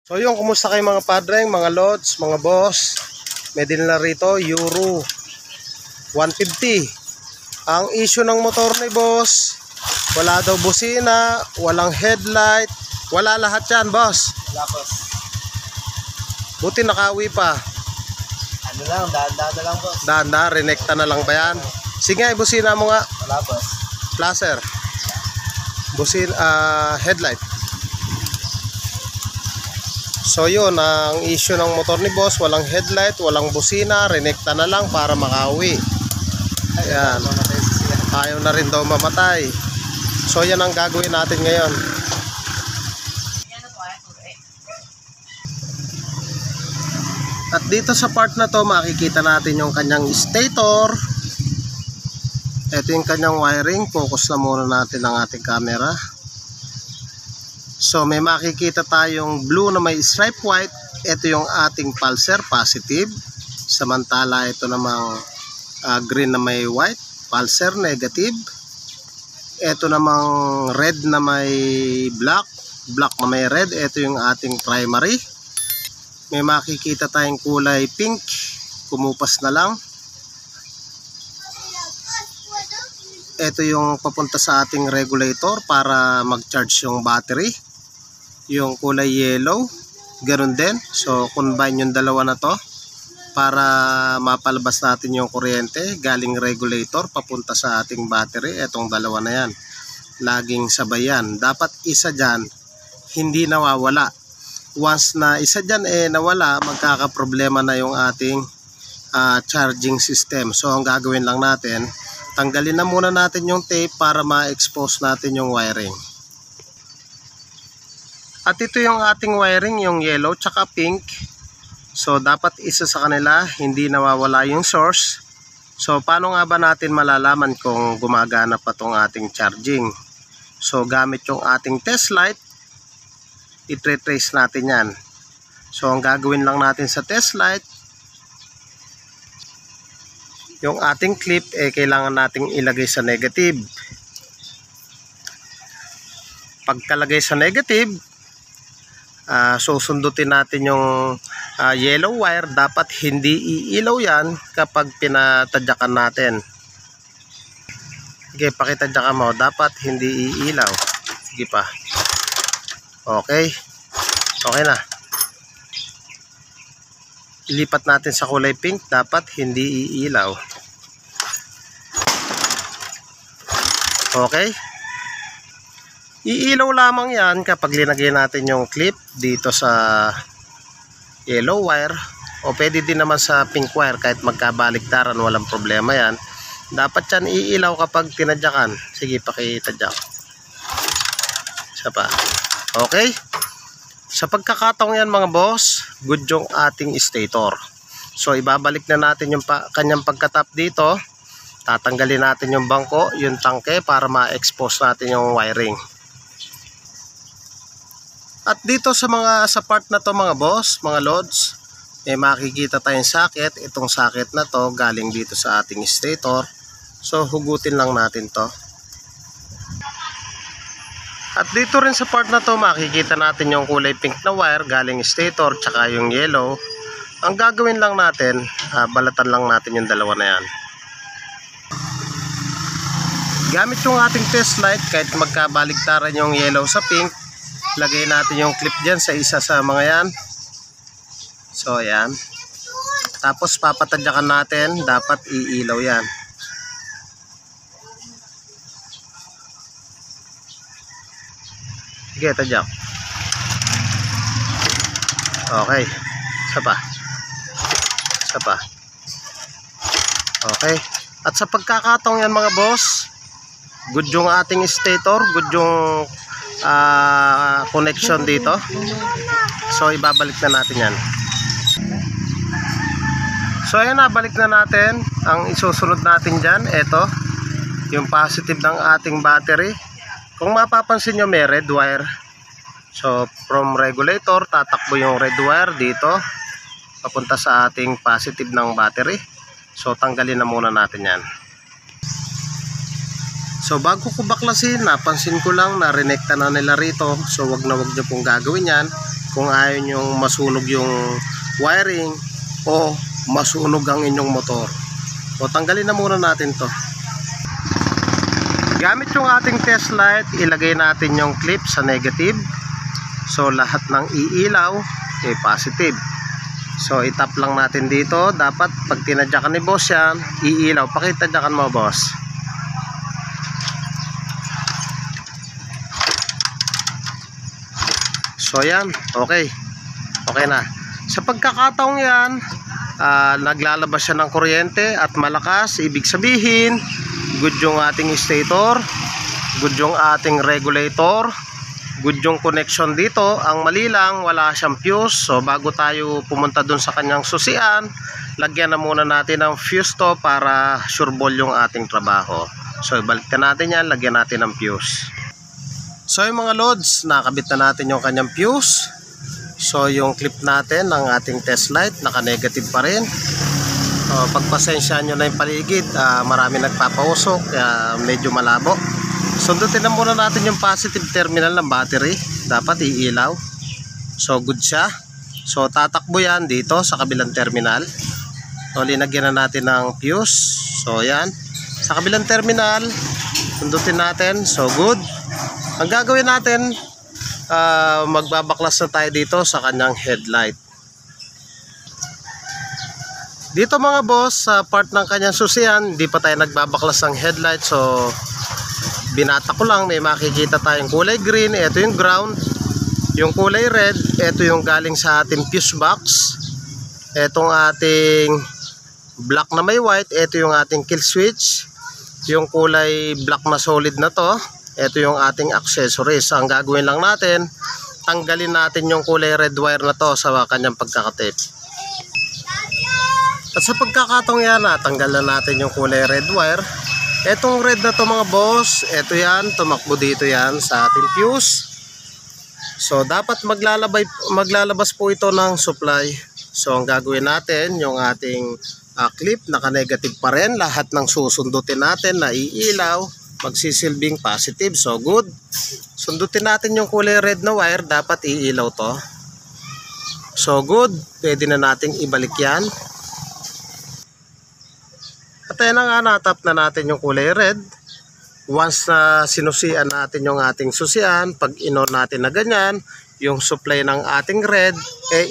So yung kumusta kayo mga padreng, mga lods, mga boss. May dinala rito Euro 150. Ang issue ng motor ni boss, wala daw busina, walang headlight, wala lahat yan boss. Wala boss. Buti nakauwi pa. Ano lang, daan-daan na lang boss. Daan, renekta na lang ba yan? Sige nga, busina mo nga. Wala boss. Placer. Headlight. So yun, ang issue ng motor ni boss, walang headlight, walang busina, renekta na lang para makauwi. Ayan. Ayaw na rin daw mamatay. So yan ang gagawin natin ngayon. At dito sa part na to, makikita natin yung kanyang stator. Ito yung kanyang wiring. Focus na muna natin ang ating camera. So may makikita tayong blue na may stripe white. Ito yung ating pulser, positive. Samantala ito namang green na may white, pulser, negative. Ito namang red na may black, black na may red. Ito yung ating primary. May makikita tayong kulay pink, kumupas na lang. Ito yung papunta sa ating regulator para mag-charge yung battery. Yung kulay yellow, ganoon din. So combine yung dalawa na to para mapalabas natin yung kuryente galing regulator papunta sa ating battery. Etong dalawa na yan, laging sabay yan. Dapat isa dyan hindi nawawala. Once na isa dyan nawala, magkakaproblema na yung ating charging system. So ang gagawin lang natin, tanggalin na muna natin yung tape para ma-expose natin yung wiring. At ito yung ating wiring, yung yellow tsaka pink. So dapat isa sa kanila hindi nawawala yung source. So paano nga ba natin malalaman kung gumagana pa tong ating charging? So gamit yung ating test light, i-trace natin yan. So ang gagawin lang natin sa test light, yung ating clip kailangan nating ilagay sa negative. Pagkalagay sa negative, susundutin natin yung yellow wire. Dapat hindi iilaw yan kapag pinatadyakan natin. Sige, pakitadyakan mo. Dapat hindi iilaw. Sige pa. Okay. Okay na. Ilipat natin sa kulay pink. Dapat hindi iilaw. Okay. Iilaw lamang yan kapag linagay natin yung clip dito sa yellow wire. O pwede din naman sa pink wire kahit magkabaliktaran, walang problema yan. Dapat yan iilaw kapag tinadyakan. Sige, pakitadyak. Isa pa. Okay. Sa pagkakataong yan mga boss, good yung ating stator. So ibabalik na natin yung kanyang pagkatap dito. Tatanggalin natin yung bangko, yung tangke para ma-expose natin yung wiring. At dito sa part na to mga boss, mga lods, makikita tayong socket. Itong socket na to galing dito sa ating stator. So hugutin lang natin to. At dito rin sa part na to makikita natin yung kulay pink na wire galing stator tsaka yung yellow. Ang gagawin lang natin, balatan lang natin yung dalawa na yan. Gamit yung ating test light, kahit magkabaligtaran yung yellow sa pink, lagay natin yung clip dyan sa isa sa mga yan. So yan. Tapos papatadyakan natin, dapat iilaw yan. Sige, tadyak. Okay. Isa pa. Isa pa. Okay. At sa pagkakataong yan mga boss, good yung ating stator, good yung connection dito. So ibabalik na natin yan. So ayan na, balik na natin. Ang isusunod natin dyan, ito yung positive ng ating battery. Kung mapapansin nyo, may red wire. So from regulator, tatakbo yung red wire dito papunta sa ating positive ng battery. So tanggalin na muna natin yan. So bago ko baklasin, napansin ko lang na renekta na nila rito. So wag na wag nyo pong gagawin yan. kung ayaw nyong masunog yung wiring o masunog ang inyong motor. So tanggalin na muna natin to. Gamit yung ating test light, ilagay natin yung clip sa negative. So lahat ng iilaw ay positive. So itap lang natin dito. Dapat pag tinadyakan ni boss yan, iilaw. Pakitadyakan mo boss. So yan, okay. Okay na. Sa pagkakataong yan, naglalabas siya ng kuryente at malakas. Ibig sabihin, good yung ating stator, good yung ating regulator, good yung connection dito. Ang mali lang, wala siyang fuse. So bago tayo pumunta dun sa kanyang susian, lagyan na muna natin ng fuse to para sure ball yung ating trabaho. So ibalik na natin yan, lagyan natin ng fuse. So yung mga loads, nakabit na natin yung kanyang fuse. So yung clip natin ng ating test light, naka-negative pa rin. Pagpasensyahan nyo na yung paligid, marami nagpapausok, kaya medyo malabo. Sundutin na muna natin yung positive terminal ng battery. Dapat iilaw. So good siya. So tatakbo yan dito sa kabilang terminal. So linagyan na natin ng fuse. So yan. Sa kabilang terminal, sundutin natin. So good. Ang gagawin natin, magbabaklas na tayo dito sa kanyang headlight. Dito mga boss, sa part ng kanyang susian, hindi pa tayo nagbabaklas ng headlight. So binata ko lang, may makikita tayong kulay green. Ito yung ground. Yung kulay red, ito yung galing sa ating fuse box. Itong ating black na may white, ito yung ating kill switch. Yung kulay black na solid na to, ito yung ating accessories. Ang gagawin lang natin, tanggalin natin yung kulay red wire na to sa kanyang pagkakatape. At sa pagkakataong yan, tanggal na natin yung kulay red wire. Etong red na to mga boss, eto yan, tumakbo dito yan sa ating fuse. So dapat maglalabas po ito ng supply. So ang gagawin natin, yung ating clip, naka-negative pa rin. Lahat ng susundutin natin na iilaw, magsisilbing positive. So good. Sundutin natin yung kulay red na wire, dapat iilaw to. So good, pwede na nating ibalik yan. At ayan na nga, natap na natin yung kulay red. Once na sinusian natin yung ating susian, pag in-on natin na ganyan, yung supply ng ating red,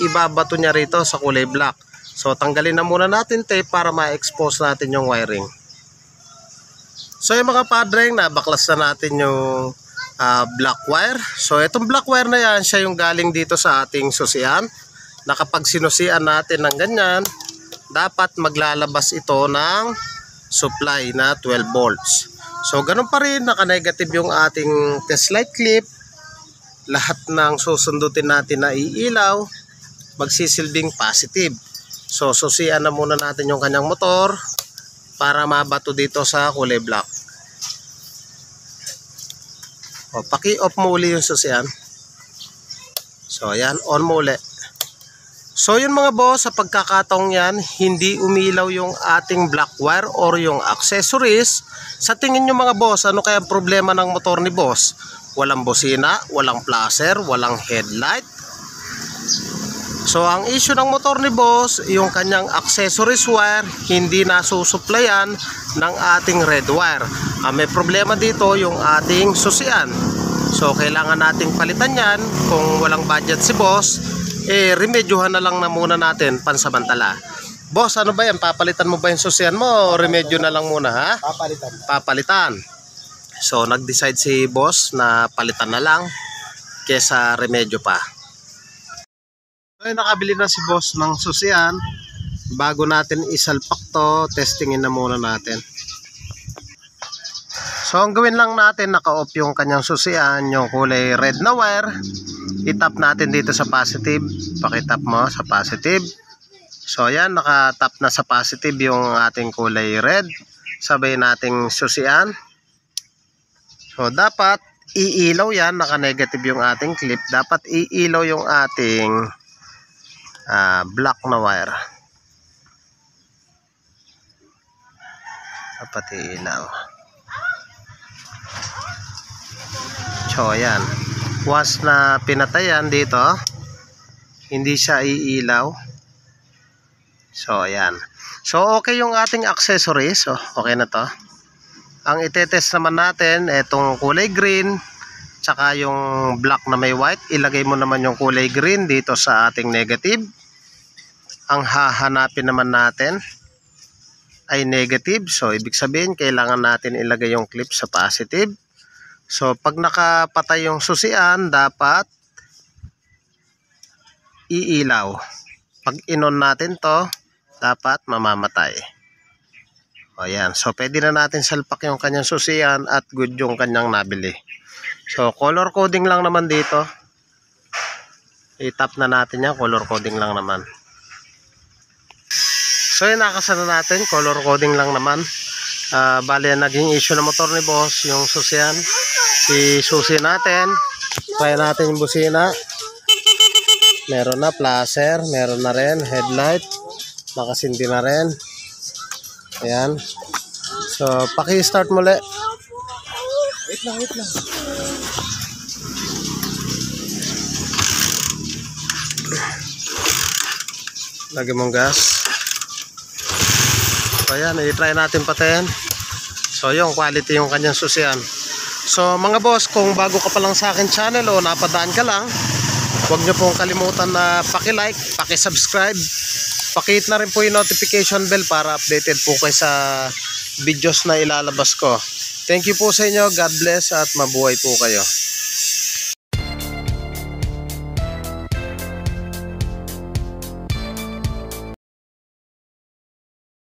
ibabato niya rito sa kulay black. So tanggalin na muna natin tape para ma-expose natin yung wiring. So yung mga padreng, nabaklas na natin yung black wire. So itong black wire na yan, siya yung galing dito sa ating susian. Na kapag sinusian natin ng ganyan, dapat maglalabas ito ng supply na 12 volts. So ganun pa rin, naka-negative yung ating test light clip. Lahat ng susundutin natin na iilaw, magsisilbing positive. So susian na muna natin yung kanyang motor para mabato dito sa kulay black. Paki-off mo uli yung susian. So ayan, on mo uli. So yun mga boss, sa pagkakataong yan, hindi umilaw yung ating black wire or yung accessories. Sa tingin nyo mga boss, ano kaya problema ng motor ni boss? Walang bosina, walang flasher, walang headlight. So ang issue ng motor ni boss, yung kanyang accessories wire, hindi nasusuplayan ng ating red wire. May problema dito yung ating susian. So kailangan nating palitan yan. Kung walang budget si boss, remedyohan na lang na muna natin pansamantala. Boss, ano ba yan? Papalitan mo ba yung susian mo o remedyo na lang muna, ha? Papalitan. Papalitan. So nag-decide si boss na palitan na lang kesa remedyo pa. So nakabili na si boss ng susian. Bago natin isalpak to, testingin na muna natin. So ang gawin lang natin, naka-off yung kanyang susian, yung kulay red na wire. I-tap natin dito sa positive. Pakitap mo sa positive. So ayan, naka-tap na sa positive yung ating kulay red. Sabay nating susian. So dapat iilaw yan, naka-negative yung ating clip. Dapat iilaw yung ating black na wire. Dapat iilaw. So ayan, once na pinatayan dito, Hindi siya iilaw. So, ayan. So, okay yung ating accessories. So, okay na to. Ang itetest naman natin, itong kulay green, tsaka yung black na may white. Ilagay mo naman yung kulay green dito sa ating negative. Ang hahanapin naman natin ay negative. So, ibig sabihin, kailangan natin ilagay yung clip sa positive. So, pag nakapatay yung susian, dapat iilaw. Pag inon natin to, dapat mamamatay. O yan. So, pwede na natin salpak yung kanyang susian at good yung kanyang nabili. So, color coding lang naman dito. I-tap na natin yan. Color coding lang naman. So, yun, nakasana natin. Color coding lang naman. Bali, naging issue na motor ni boss, yung susian. I-susi natin. Try natin yung busina. Meron na flasher, meron na rin headlight, nakasindi na rin. Ayan. So, paki-start muli. Wait lang. Lagyan mong gas. So, ayan, i-try natin patin. So, yung quality yung kanyang susian. So, mga boss, kung bago ka pa lang sa akin channel o napadaan ka lang, huwag nyo pong kalimutan na paki-like, paki-subscribe, paki-hit na rin po yung notification bell para updated po kayo sa videos na ilalabas ko. Thank you po sa inyo. God bless at mabuhay po kayo.